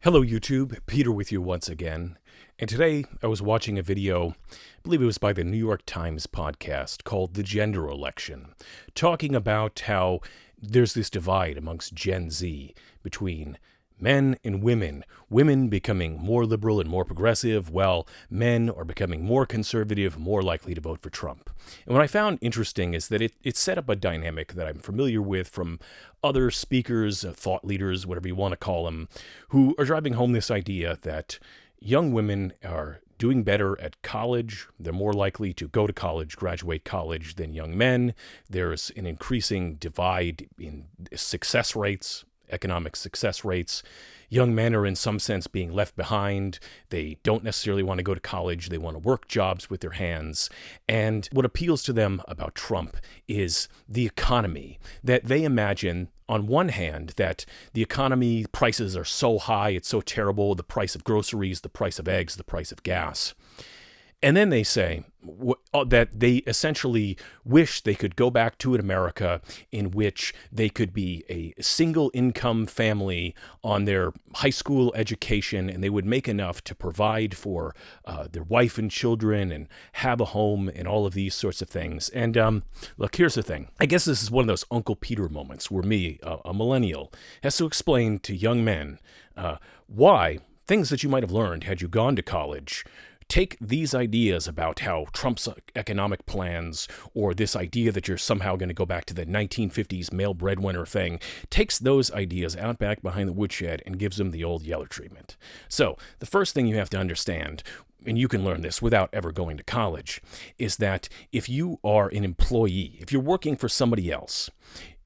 Hello YouTube, Peter with you once again. And today I was watching a video, I believe it was by the New York Times podcast called The Gender Election, talking about how there's this divide amongst Gen Z between men and women becoming more liberal and more progressive, while men are becoming more conservative, more likely to vote for Trump. And what I found interesting is that it set up a dynamic that I'm familiar with from other speakers, thought leaders, whatever you want to call them, who are driving home this idea that young women are doing better at college. They're more likely to go to college, graduate college than young men. There's an increasing divide in success rates, economic success rates. Young men are in some sense being left behind. They don't necessarily want to go to college. They want to work jobs with their hands. And what appeals to them about Trump is the economy, that they imagine on one hand that the economy prices are so high, it's so terrible, the price of groceries, the price of eggs, the price of gas. And then they say that they essentially wish they could go back to an America in which they could be a single income family on their high school education, and they would make enough to provide for their wife and children and have a home and all of these sorts of things. And look, here's the thing. I guess this is one of those Uncle Peter moments where me, a millennial, has to explain to young men why things that you might have learned had you gone to college. Take these ideas about how Trump's economic plans, or this idea that you're somehow going to go back to the 1950s male breadwinner thing, takes those ideas out back behind the woodshed and gives them the old Yeller treatment. So the first thing you have to understand, and you can learn this without ever going to college, is that if you are an employee, if you're working for somebody else,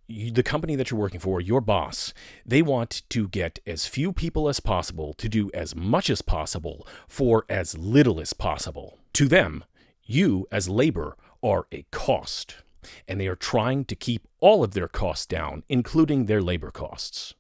the company that you're working for, your boss, they want to get as few people as possible to do as much as possible for as little as possible. To them, you as labor are a cost, and they are trying to keep all of their costs down, including their labor costs.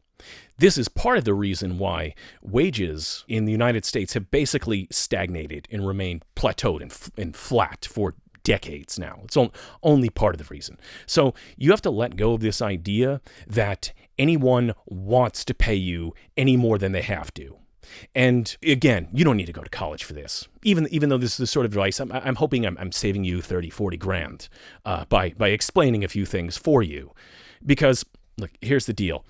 This is part of the reason why wages in the United States have basically stagnated and remained plateaued and flat for decades now. It's only part of the reason. So you have to let go of this idea that anyone wants to pay you any more than they have to. And again, you don't need to go to college for this. Even though this is the sort of advice, I'm hoping I'm saving you 30, 40 grand by explaining a few things for you. Because, look, here's the deal.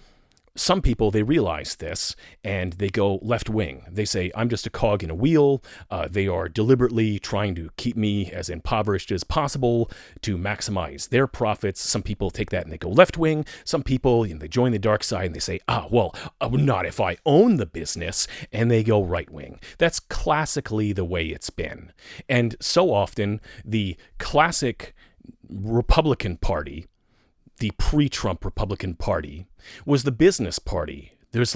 Some people, they realize this, and they go left wing. They say, I'm just a cog in a wheel. They are deliberately trying to keep me as impoverished as possible to maximize their profits. Some people take that and they go left wing. Some people, they join the dark side and they say, not if I own the business, and they go right wing. That's classically the way it's been. And so often, the classic Republican Party, the pre-Trump Republican Party, was the business party. There's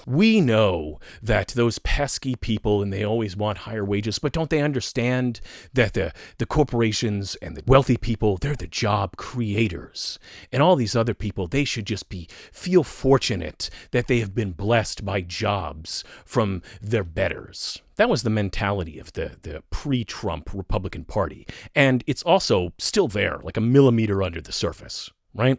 we know that those pesky people, and they always want higher wages, but don't they understand that the corporations and the wealthy people, they're the job creators. And all these other people, they should just feel fortunate that they have been blessed by jobs from their betters. That was the mentality of the pre-Trump Republican Party. And it's also still there, like a millimeter under the surface, right?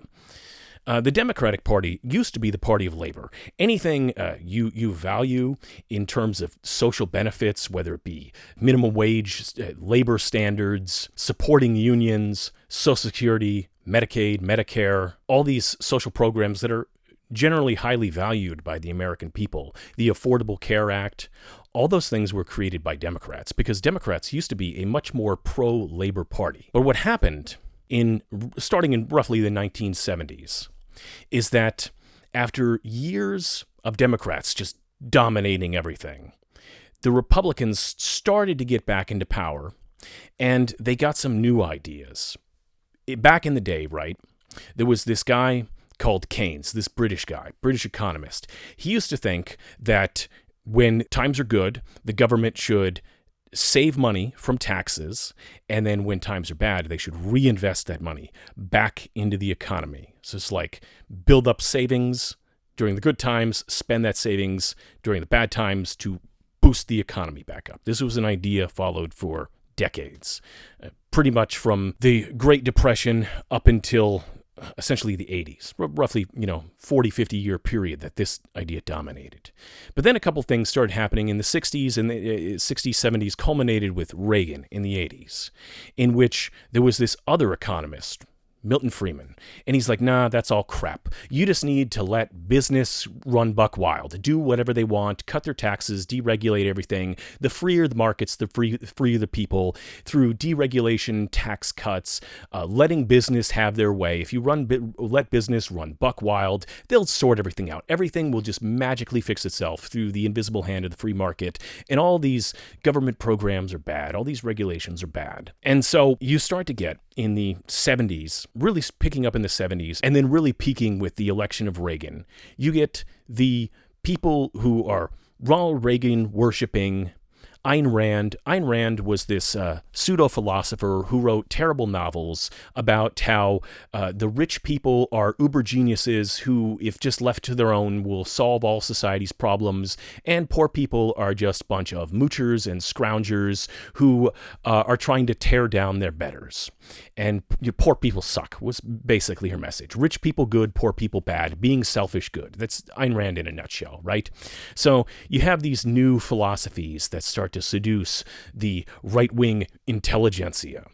The Democratic Party used to be the party of labor. Anything you value in terms of social benefits, whether it be minimum wage, labor standards, supporting unions, Social Security, Medicaid, Medicare, all these social programs that are generally highly valued by the American people, the Affordable Care Act, all those things were created by Democrats because Democrats used to be a much more pro-labor party. But what happened starting in roughly the 1970s is that after years of Democrats just dominating everything, the Republicans started to get back into power, and they got some new ideas. Back in the day, right, there was this guy called Keynes, this British guy, British economist. He used to think that when times are good, the government should save money from taxes, and then when times are bad, they should reinvest that money back into the economy. So it's like build up savings during the good times, spend that savings during the bad times to boost the economy back up. This was an idea followed for decades, pretty much from the Great Depression up until essentially the 80s, roughly, 40, 50-year period that this idea dominated. But then a couple things started happening in the 60s, and the 60s, 70s culminated with Reagan in the 80s, in which there was this other economist, Milton Friedman. And he's like, nah, that's all crap. You just need to let business run buck wild, do whatever they want, cut their taxes, deregulate everything. The freer the markets, the freer the people, through deregulation, tax cuts, letting business have their way. If you let business run buck wild, they'll sort everything out. Everything will just magically fix itself through the invisible hand of the free market. And all these government programs are bad. All these regulations are bad. And so you start to get in the 70s, really picking up in the 70s, and then really peaking with the election of Reagan. You get the people who are Ronald Reagan worshiping Ayn Rand. Ayn Rand was this pseudo-philosopher who wrote terrible novels about how the rich people are uber geniuses who, if just left to their own, will solve all society's problems, and poor people are just a bunch of moochers and scroungers who are trying to tear down their betters. And poor people suck was basically her message. Rich people good, poor people bad, being selfish good. That's Ayn Rand in a nutshell, right? So you have these new philosophies that start to seduce the right-wing intelligentsia.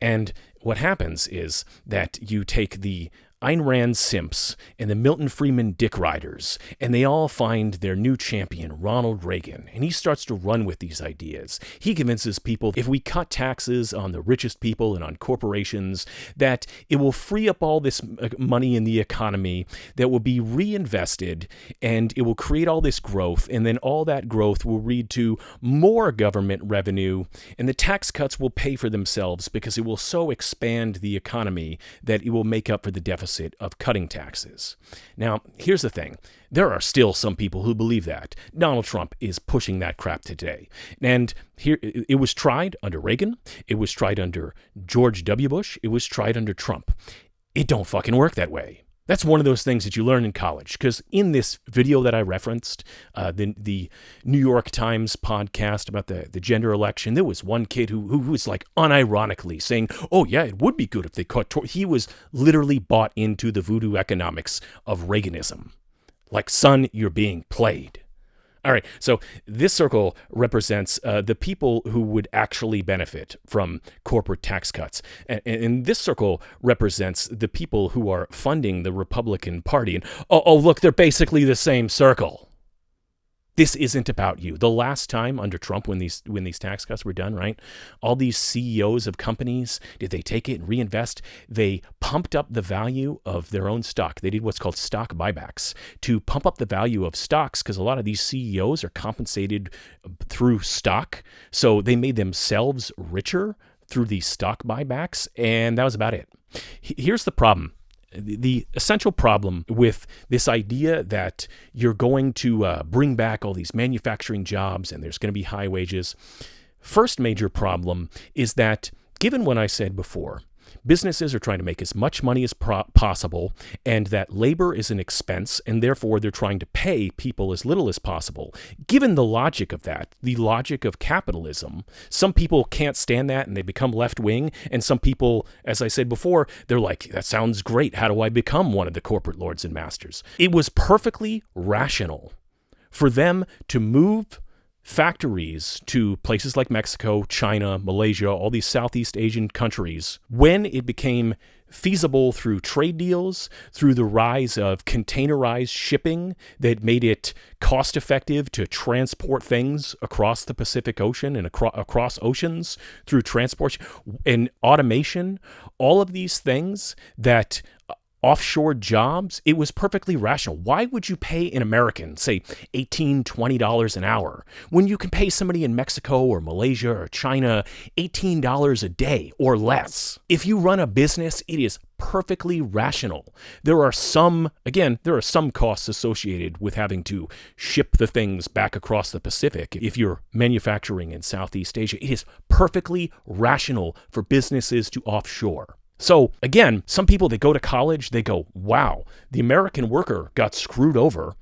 And what happens is that you take the Ayn Rand simps and the Milton Friedman dick riders, and they all find their new champion, Ronald Reagan, and he starts to run with these ideas. He convinces people if we cut taxes on the richest people and on corporations, that it will free up all this money in the economy that will be reinvested, and it will create all this growth, and then all that growth will lead to more government revenue, and the tax cuts will pay for themselves because it will so expand the economy that it will make up for the deficit of cutting taxes. Now, here's the thing. There are still some people who believe that. Donald Trump is pushing that crap today. And here, it was tried under Reagan. It was tried under George W. Bush. It was tried under Trump. It don't fucking work that way. That's one of those things that you learn in college, because in this video that I referenced, the New York Times podcast about the gender election, there was one kid who was like unironically saying, oh yeah, it would be good if they cut. He was literally bought into the voodoo economics of Reaganism. Like, son, you're being played. All right, so this circle represents the people who would actually benefit from corporate tax cuts. And this circle represents the people who are funding the Republican Party. And look, they're basically the same circle. This isn't about you. The last time under Trump, when these tax cuts were done, right, all these CEOs of companies, did they take it and reinvest? They pumped up the value of their own stock. They did what's called stock buybacks to pump up the value of stocks, because a lot of these CEOs are compensated through stock. So they made themselves richer through these stock buybacks, and that was about it. Here's the problem. The essential problem with this idea that you're going to bring back all these manufacturing jobs and there's going to be high wages. First major problem is that, given what I said before, businesses are trying to make as much money as possible, and that labor is an expense, and therefore they're trying to pay people as little as possible. Given the logic of that, the logic of capitalism, some people can't stand that and they become left-wing, and some people, as I said before, they're like, that sounds great. How do I become one of the corporate lords and masters? It was perfectly rational for them to move factories to places like Mexico, China, Malaysia, all these Southeast Asian countries, when it became feasible through trade deals, through the rise of containerized shipping that made it cost effective to transport things across the Pacific Ocean and across oceans through transport and automation, all of these things that offshore jobs, it was perfectly rational. Why would you pay an American, say, $18, $20 an hour, when you can pay somebody in Mexico or Malaysia or China $18 a day or less? If you run a business, it is perfectly rational. There are some costs associated with having to ship the things back across the Pacific. If you're manufacturing in Southeast Asia, it is perfectly rational for businesses to offshore. So again, some people, they go to college, they go, wow, the American worker got screwed over.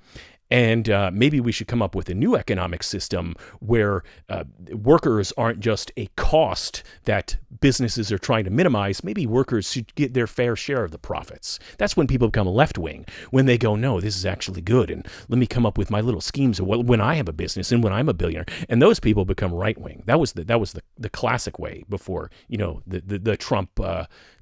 And maybe we should come up with a new economic system where workers aren't just a cost that businesses are trying to minimize. Maybe workers should get their fair share of the profits. That's when people become left-wing, when they go, no, this is actually good, and let me come up with my little schemes of when I have a business and when I'm a billionaire. And those people become right-wing. That was the classic way before, the Trump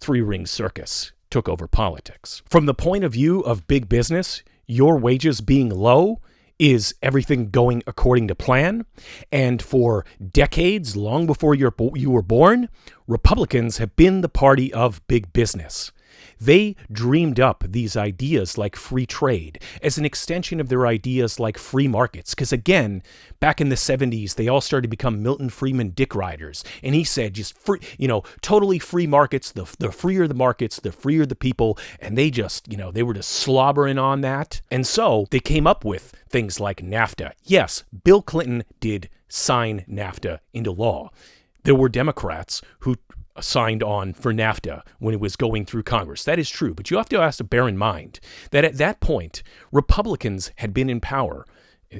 three-ring circus took over politics. From the point of view of big business, your wages being low is everything going according to plan. And for decades, long before you were born, Republicans have been the party of big business. They dreamed up these ideas like free trade as an extension of their ideas like free markets. Because again, back in the 70s, they all started to become Milton Friedman dick riders. And he said just free, totally free markets. The freer the markets, the freer the people. And they just, they were just slobbering on that. And so they came up with things like NAFTA. Yes, Bill Clinton did sign NAFTA into law. There were Democrats who signed on for NAFTA when it was going through Congress. That is true, but you have to bear in mind that at that point, Republicans had been in power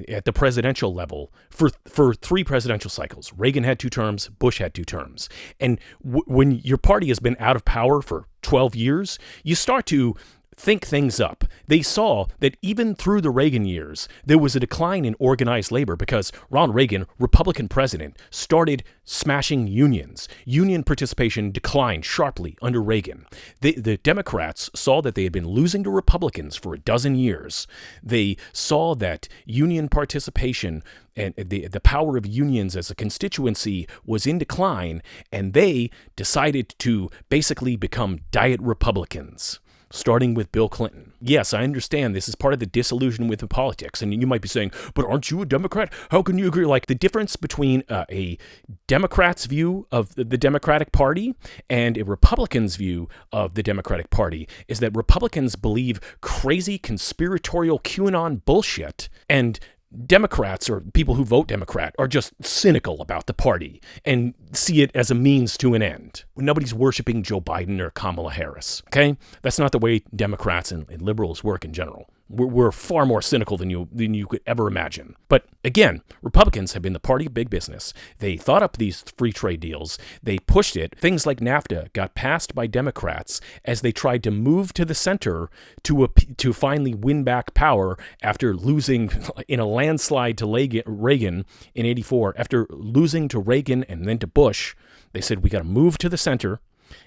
at the presidential level for 3 presidential cycles. Reagan had 2 terms, Bush had 2 terms. And when your party has been out of power for 12 years, you start to think things up. They saw that even through the Reagan years, there was a decline in organized labor because Ronald Reagan, Republican president, started smashing unions. Union participation declined sharply under Reagan. The Democrats saw that they had been losing to Republicans for a dozen years. They saw that union participation and the power of unions as a constituency was in decline, and they decided to basically become diet Republicans, starting with Bill Clinton. Yes, I understand this is part of the disillusion with politics, and you might be saying, but aren't you a Democrat? How can you agree? Like, the difference between a Democrat's view of the Democratic Party and a Republican's view of the Democratic Party is that Republicans believe crazy conspiratorial QAnon bullshit, and Democrats, or people who vote Democrat, are just cynical about the party and see it as a means to an end. Nobody's worshiping Joe Biden or Kamala Harris, okay? That's not the way Democrats and liberals work in general. We're far more cynical than you could ever imagine. But again, Republicans have been the party of big business. They thought up these free trade deals. They pushed it. Things like NAFTA got passed by Democrats as they tried to move to the center to finally win back power after losing in a landslide to Reagan in '84. After losing to Reagan and then to Bush, they said, we got to move to the center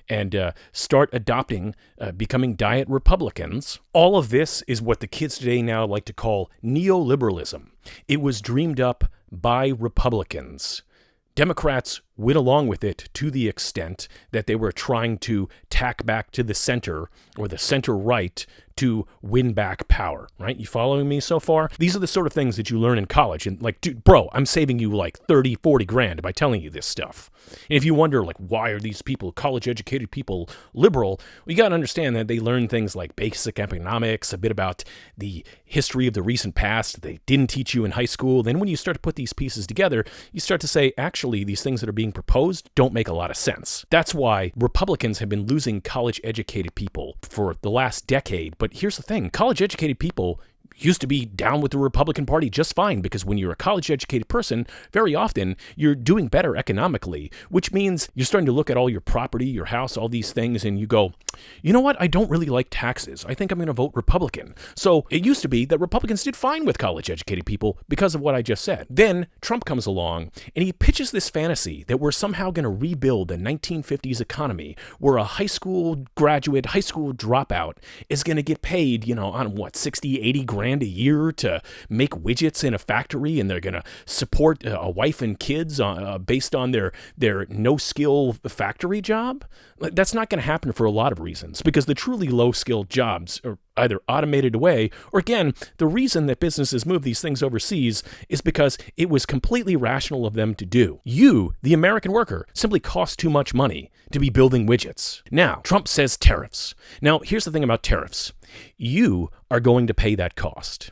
and start adopting, becoming diet Republicans. All of this is what the kids today now like to call neoliberalism. It was dreamed up by Republicans. Democrats went along with it to the extent that they were trying to tack back to the center or the center right to win back power, right? You following me so far? These are the sort of things that you learn in college. And like, dude, bro, I'm saving you like 30, 40 grand by telling you this stuff. And if you wonder, like, why are these people, college-educated people, liberal? Well, you got to understand that they learn things like basic economics, a bit about the history of the recent past they didn't teach you in high school. Then when you start to put these pieces together, you start to say, actually, these things that are being proposed don't make a lot of sense. That's why Republicans have been losing college-educated people for the last decade. But here's the thing, college-educated people used to be down with the Republican Party just fine, because when you're a college-educated person, very often you're doing better economically, which means you're starting to look at all your property, your house, all these things, and you go, you know what? I don't really like taxes. I think I'm going to vote Republican. So it used to be that Republicans did fine with college-educated people because of what I just said. Then Trump comes along and he pitches this fantasy that we're somehow going to rebuild the 1950s economy where a high school graduate, high school dropout is going to get paid, on what, 60, 80 grand a year to make widgets in a factory, and they're going to support a wife and kids based on their no-skill factory job. That's not going to happen for a lot of reasons, because the truly low-skilled jobs are either automated away, or again, the reason that businesses move these things overseas is because it was completely rational of them to do. You, the American worker, simply cost too much money to be building widgets. Now, Trump says tariffs. Now, here's the thing about tariffs. You are going to pay that cost.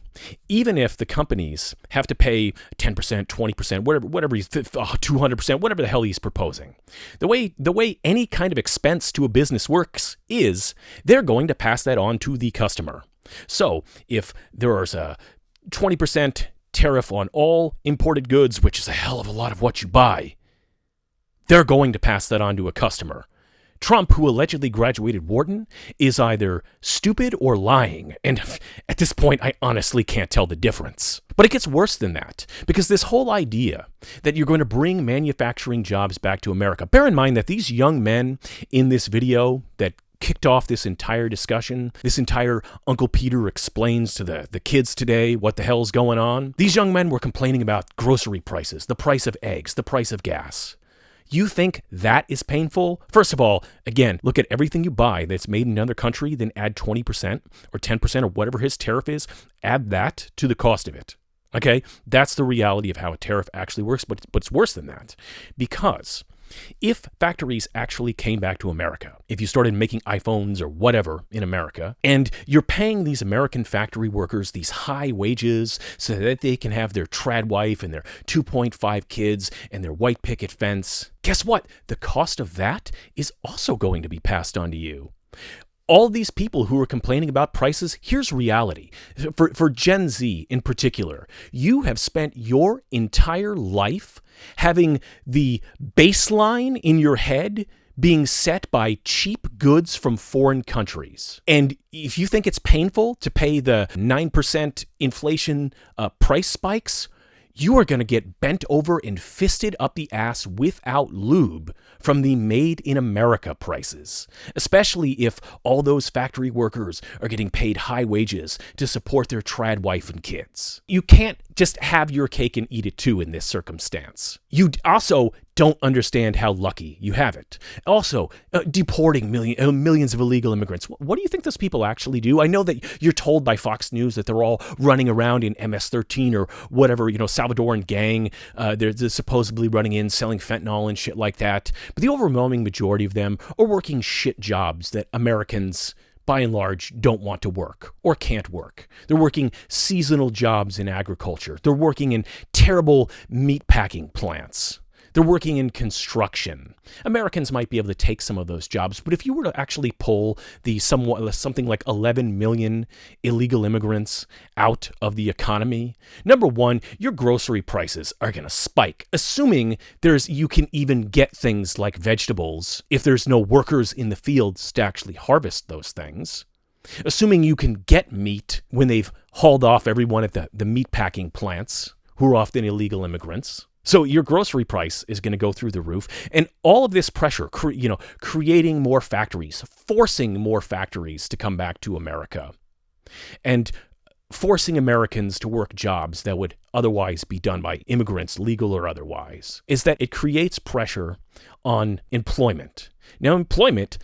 Even if the companies have to pay 10%, 20%, whatever he's 200%, whatever the hell he's proposing. The way any kind of expense to a business works is they're going to pass that on to the customer. So if there's a 20% tariff on all imported goods, which is a hell of a lot of what you buy, they're going to pass that on to a customer. Trump, who allegedly graduated Wharton, is either stupid or lying, and at this point, I honestly can't tell the difference. But it gets worse than that, because this whole idea that you're going to bring manufacturing jobs back to America, bear in mind that these young men in this video that kicked off this entire discussion, this entire Uncle Peter explains to the kids today what the hell's going on. These young men were complaining about grocery prices, the price of eggs, the price of gas. You think that is painful? First of all, again, look at everything you buy that's made in another country, then add 20% or 10% or whatever his tariff is, add that to the cost of it. Okay? That's the reality of how a tariff actually works, but it's worse than that. Because if factories actually came back to America, if you started making iPhones or whatever in America, and you're paying these American factory workers these high wages so that they can have their trad wife and their 2.5 kids and their white picket fence, guess what? The cost of that is also going to be passed on to you. All these people who are complaining about prices, here's reality. For Gen Z in particular, you have spent your entire life having the baseline in your head being set by cheap goods from foreign countries. And if you think it's painful to pay the 9% inflation price spikes, you are going to get bent over and fisted up the ass without lube from the made in America prices, especially if all those factory workers are getting paid high wages to support their trad wife and kids. You can't just have your cake and eat it too in this circumstance. You also don't understand how lucky you have it. Also, deporting millions of illegal immigrants. What do you think those people actually do? I know that you're told by Fox News that they're all running around in MS-13 or whatever, Salvadoran gang. They're supposedly running in, selling fentanyl and shit like that. But the overwhelming majority of them are working shit jobs that Americans, by and large, don't want to work or can't work. They're working seasonal jobs in agriculture. They're working in terrible meat packing plants. They're working in construction. Americans might be able to take some of those jobs, but if you were to actually pull something like 11 million illegal immigrants out of the economy, number one, your grocery prices are going to spike, assuming you can even get things like vegetables if there's no workers in the fields to actually harvest those things. Assuming you can get meat when they've hauled off everyone at the meat packing plants, who are often illegal immigrants. So your grocery price is going to go through the roof. And all of this pressure, creating more factories, forcing more factories to come back to America, and forcing Americans to work jobs that would otherwise be done by immigrants, legal or otherwise, is that it creates pressure on employment. Now, employment,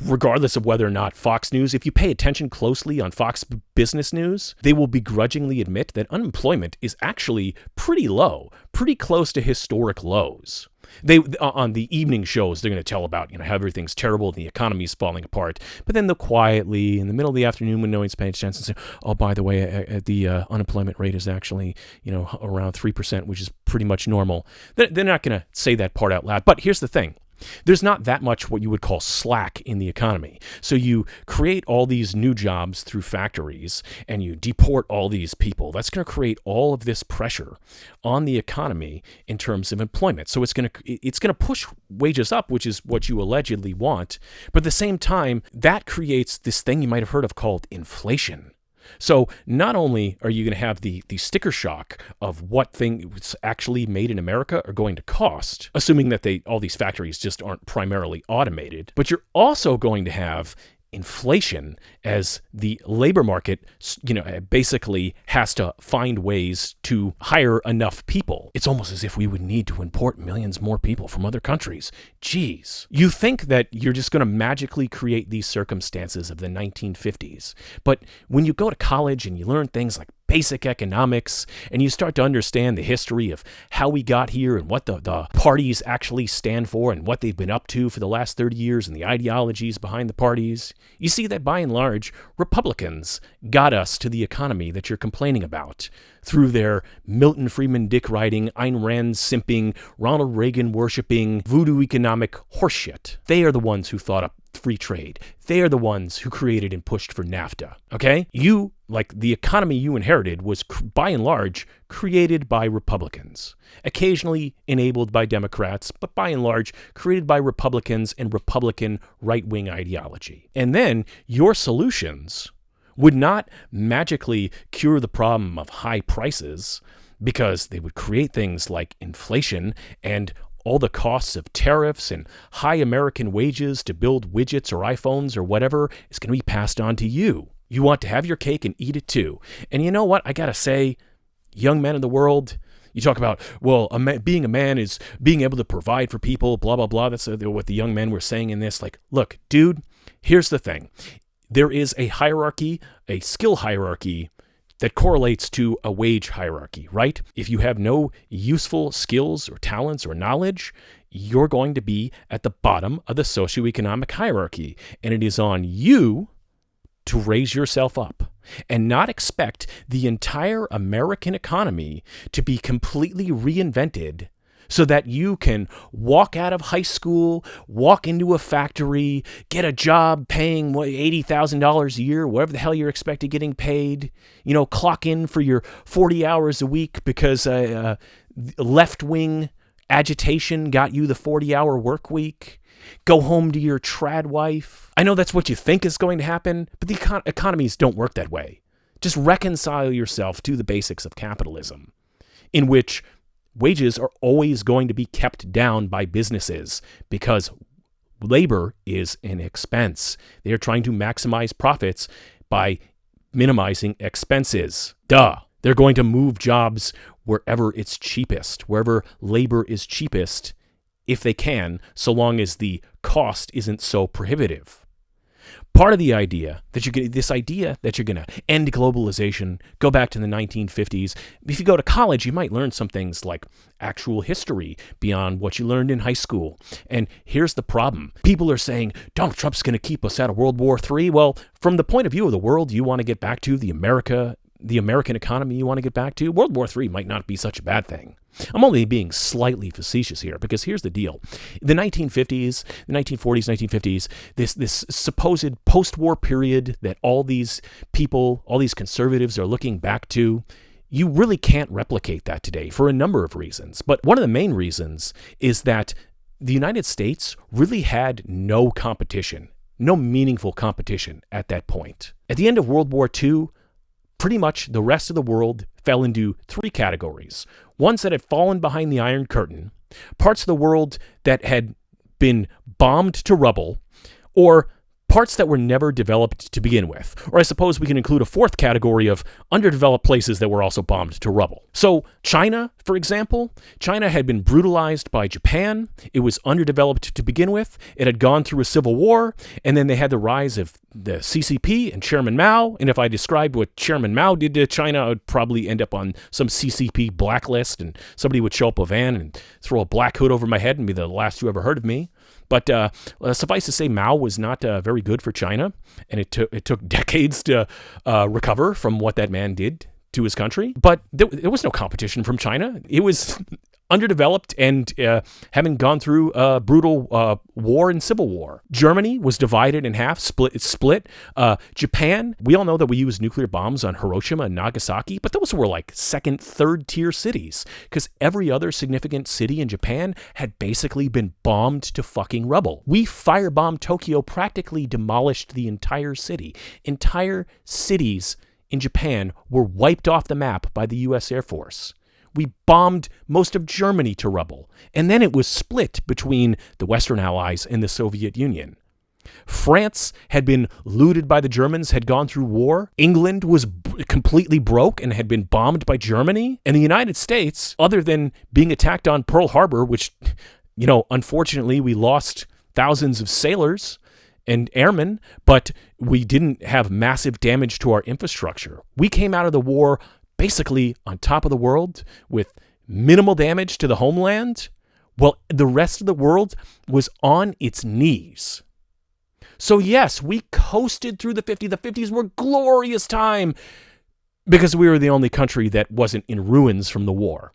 regardless of whether or not Fox News, if you pay attention closely on Fox Business News, they will begrudgingly admit that unemployment is actually pretty low, pretty close to historic lows. They on the evening shows, they're going to tell about how everything's terrible and the economy's falling apart. But then they'll quietly, in the middle of the afternoon when no one's paying attention, say, "Oh, by the way, the unemployment rate is actually around 3%, which is pretty much normal." They're not going to say that part out loud. But here's the thing. There's not that much what you would call slack in the economy. So you create all these new jobs through factories and you deport all these people. That's going to create all of this pressure on the economy in terms of employment. So it's going to push wages up, which is what you allegedly want. But at the same time, that creates this thing you might have heard of called inflation. So not only are you going to have the sticker shock of what things actually made in America are going to cost, assuming that all these factories just aren't primarily automated, but you're also going to have inflation as the labor market, basically has to find ways to hire enough people. It's almost as if we would need to import millions more people from other countries. Jeez. You think that you're just going to magically create these circumstances of the 1950s. But when you go to college and you learn things like basic economics, and you start to understand the history of how we got here and what the parties actually stand for and what they've been up to for the last 30 years and the ideologies behind the parties, you see that by and large, Republicans got us to the economy that you're complaining about through their Milton Friedman dick riding, Ayn Rand simping, Ronald Reagan worshipping, voodoo economic horseshit. They are the ones who thought up free trade. They are the ones who created and pushed for NAFTA, okay? You, like the economy you inherited, was by and large created by Republicans, occasionally enabled by Democrats, but by and large created by Republicans and Republican right-wing ideology. And then your solutions would not magically cure the problem of high prices, because they would create things like inflation and all the costs of tariffs and high American wages to build widgets or iPhones or whatever is going to be passed on to you. You want to have your cake and eat it too. And you know what? I got to say, young men in the world, you talk about, well, being a man is being able to provide for people, blah, blah, blah. That's what the young men were saying in this. Like, look, dude, here's the thing. There is a hierarchy, a skill hierarchy that correlates to a wage hierarchy, right? If you have no useful skills or talents or knowledge, you're going to be at the bottom of the socioeconomic hierarchy. And it is on you to raise yourself up and not expect the entire American economy to be completely reinvented so that you can walk out of high school, walk into a factory, get a job paying $80,000 a year, whatever the hell you're expected getting paid, clock in for your 40 hours a week because left-wing agitation got you the 40-hour work week, go home to your trad wife. I know that's what you think is going to happen, but the economies don't work that way. Just reconcile yourself to the basics of capitalism, in which wages are always going to be kept down by businesses because labor is an expense. They are trying to maximize profits by minimizing expenses. Duh. They're going to move jobs wherever it's cheapest, wherever labor is cheapest, if they can, so long as the cost isn't so prohibitive. Part of the idea that you're going to end globalization, go back to the 1950s. If you go to college, you might learn some things like actual history beyond what you learned in high school. And here's the problem. People are saying Donald Trump's going to keep us out of World War III. Well, from the point of view of the world you want to get back to, the American economy you want to get back to, World War III might not be such a bad thing. I'm only being slightly facetious here because here's the deal. The 1950s, the 1940s, 1950s, this supposed post-war period that all these people, all these conservatives are looking back to, you really can't replicate that today for a number of reasons. But one of the main reasons is that the United States really had no competition, no meaningful competition at that point. At the end of World War II, pretty much the rest of the world fell into three categories. Ones that had fallen behind the Iron Curtain, parts of the world that had been bombed to rubble, or parts that were never developed to begin with. Or I suppose we can include a fourth category of underdeveloped places that were also bombed to rubble. So China, for example, China had been brutalized by Japan. It was underdeveloped to begin with. It had gone through a civil war, and then they had the rise of the CCP and Chairman Mao. And if I described what Chairman Mao did to China, I would probably end up on some CCP blacklist, and somebody would show up a van and throw a black hood over my head and be the last you ever heard of me. But suffice to say, Mao was not very good for China, and it took decades to recover from what that man did to his country. But there was no competition from China. It was underdeveloped and having gone through a brutal war and civil war. Germany was divided in half, split. Japan, we all know that we used nuclear bombs on Hiroshima and Nagasaki, but those were like second, third tier cities because every other significant city in Japan had basically been bombed to fucking rubble. We firebombed Tokyo, practically demolished the entire city. Entire cities in Japan were wiped off the map by the U.S. Air Force. We bombed most of Germany to rubble, and then it was split between the Western Allies and the Soviet Union. France had been looted by the Germans, had gone through war. England was completely broke and had been bombed by Germany. And the United States, other than being attacked on Pearl Harbor, which, unfortunately we lost thousands of sailors and airmen, but we didn't have massive damage to our infrastructure. We came out of the war basically on top of the world with minimal damage to the homeland, while the rest of the world was on its knees. So yes, we coasted through the 50s. The 50s were a glorious time because we were the only country that wasn't in ruins from the war.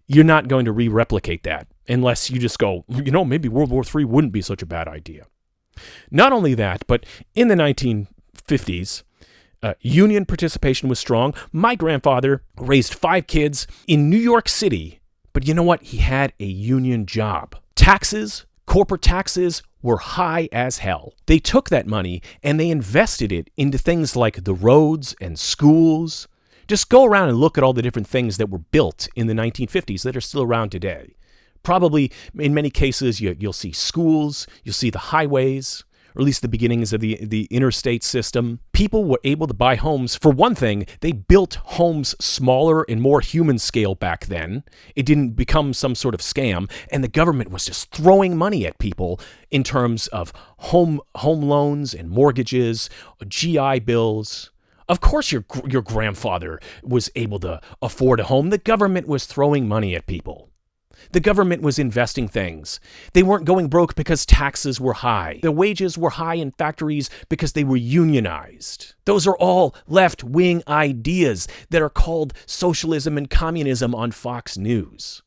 You're not going to replicate that unless you just go, maybe World War III wouldn't be such a bad idea. Not only that, but in the 1950s, union participation was strong. My grandfather raised 5 kids in New York City, but you know what? He had a union job. Taxes, corporate taxes, were high as hell. They took that money and they invested it into things like the roads and schools. Just go around and look at all the different things that were built in the 1950s that are still around today. Probably, in many cases, you'll see schools, you'll see the highways, or at least the beginnings of the interstate system. People were able to buy homes. For one thing, they built homes smaller and more human scale back then. It didn't become some sort of scam, and the government was just throwing money at people in terms of home loans and mortgages, GI bills. Of course your grandfather was able to afford a home. The government was throwing money at people. The government was investing things. They weren't going broke because taxes were high. The wages were high in factories because they were unionized. Those are all left-wing ideas that are called socialism and communism on Fox News.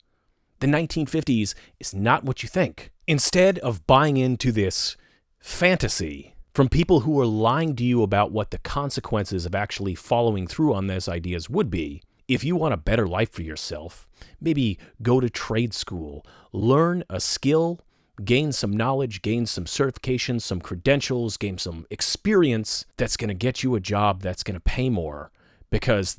The 1950s is not what you think. Instead of buying into this fantasy from people who are lying to you about what the consequences of actually following through on those ideas would be, if you want a better life for yourself, maybe go to trade school, learn a skill, gain some knowledge, gain some certifications, some credentials, gain some experience that's going to get you a job that's going to pay more. Because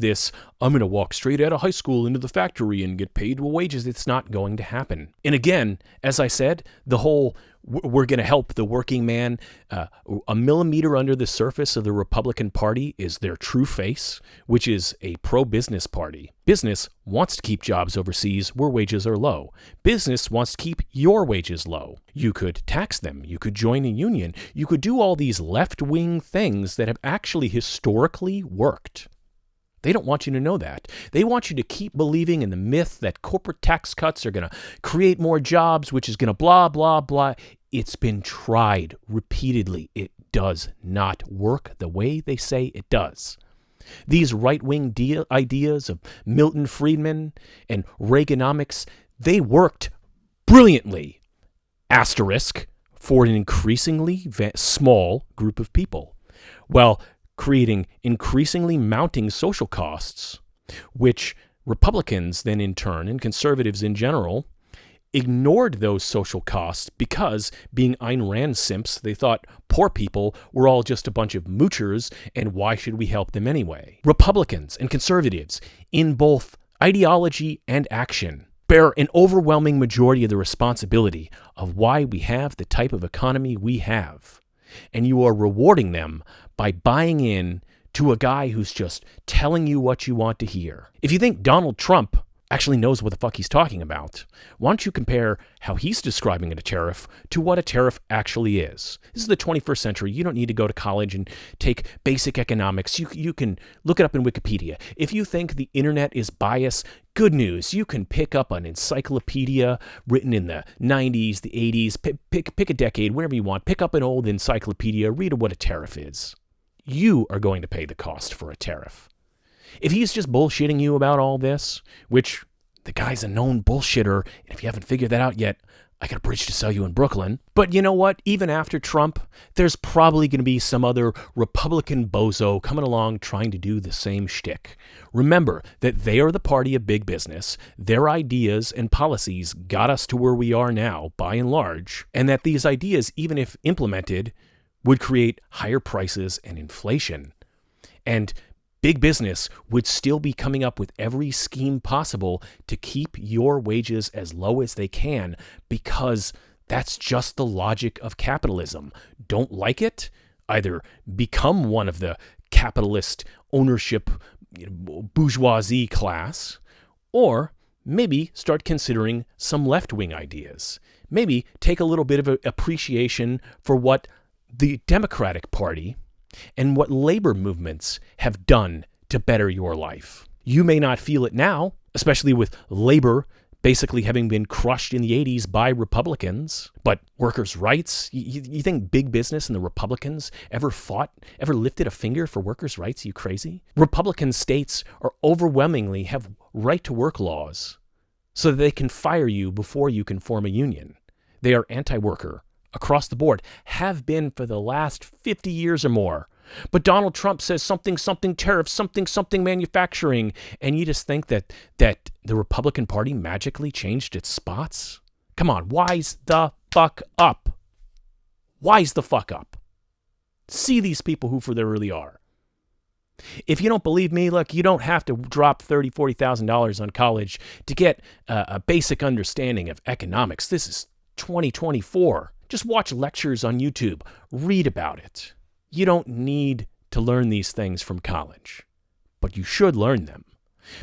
I'm going to walk straight out of high school into the factory and get paid wages, it's not going to happen. And again, as I said, the whole we're going to help the working man, a millimeter under the surface of the Republican Party is their true face, which is a pro-business party. Business wants to keep jobs overseas where wages are low. Business wants to keep your wages low. You could tax them. You could join a union. You could do all these left-wing things that have actually historically worked. They don't want you to know that. They want you to keep believing in the myth that corporate tax cuts are going to create more jobs, which is going to blah, blah, blah. It's been tried repeatedly. It does not work the way they say it does. These right-wing ideas of Milton Friedman and Reaganomics, they worked brilliantly, asterisk, for an increasingly small group of people. Well, creating increasingly mounting social costs, which Republicans then in turn, and conservatives in general, ignored those social costs because, being Ayn Rand simps, they thought poor people were all just a bunch of moochers, and why should we help them anyway? Republicans and conservatives, in both ideology and action, bear an overwhelming majority of the responsibility of why we have the type of economy we have. And you are rewarding them by buying in to a guy who's just telling you what you want to hear. If you think Donald Trump actually knows what the fuck he's talking about, why don't you compare how he's describing a tariff to what a tariff actually is? This is the 21st century. You don't need to go to college and take basic economics. You can look it up in Wikipedia. If you think the internet is biased, good news. You can pick up an encyclopedia written in the 90s, the 80s, pick a decade, wherever you want. Pick up an old encyclopedia, read what a tariff is. You are going to pay the cost for a tariff. If he's just bullshitting you about all this, which the guy's a known bullshitter, and if you haven't figured that out yet, I got a bridge to sell you in Brooklyn. But you know what? Even after Trump, there's probably going to be some other Republican bozo coming along trying to do the same shtick. Remember that they are the party of big business. Their ideas and policies got us to where we are now, by and large, and that these ideas, even if implemented, would create higher prices and inflation. And big business would still be coming up with every scheme possible to keep your wages as low as they can, because that's just the logic of capitalism. Don't like it? Either become one of the capitalist ownership bourgeoisie class, or maybe start considering some left-wing ideas. Maybe take a little bit of appreciation for what the Democratic Party and what labor movements have done to better your life. You may not feel it now, especially with labor basically having been crushed in the 80s by Republicans, but workers' rights, you think big business and the Republicans ever lifted a finger for workers' rights? You crazy? Republican states are overwhelmingly have right-to-work laws so that they can fire you before you can form a union. They are anti-worker, across the board, have been for the last 50 years or more. But Donald Trump says something tariffs, something manufacturing, and you just think that the Republican Party magically changed its spots? Come on, wise the fuck up. Wise the fuck up. See these people who for they really are. If you don't believe me, look, you don't have to drop $30,000, $40,000 on college to get a basic understanding of economics. This is 2024. Just watch lectures on YouTube. Read about it. You don't need to learn these things from college, but you should learn them,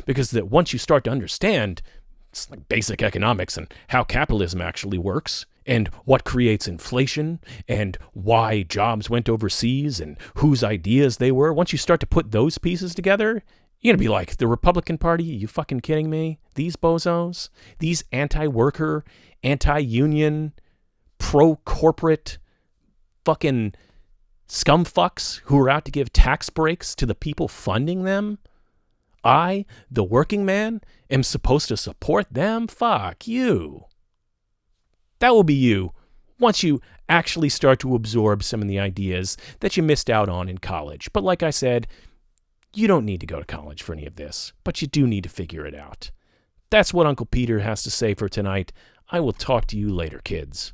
because that once you start to understand it's like basic economics and how capitalism actually works and what creates inflation and why jobs went overseas and whose ideas they were, once you start to put those pieces together, you're going to be like, the Republican Party, you fucking kidding me? These bozos, these anti-worker, anti-union, pro-corporate fucking scumfucks who are out to give tax breaks to the people funding them? I, the working man, am supposed to support them? Fuck you. That will be you once you actually start to absorb some of the ideas that you missed out on in college. But like I said, you don't need to go to college for any of this, but you do need to figure it out. That's what Uncle Peter has to say for tonight. I will talk to you later, kids.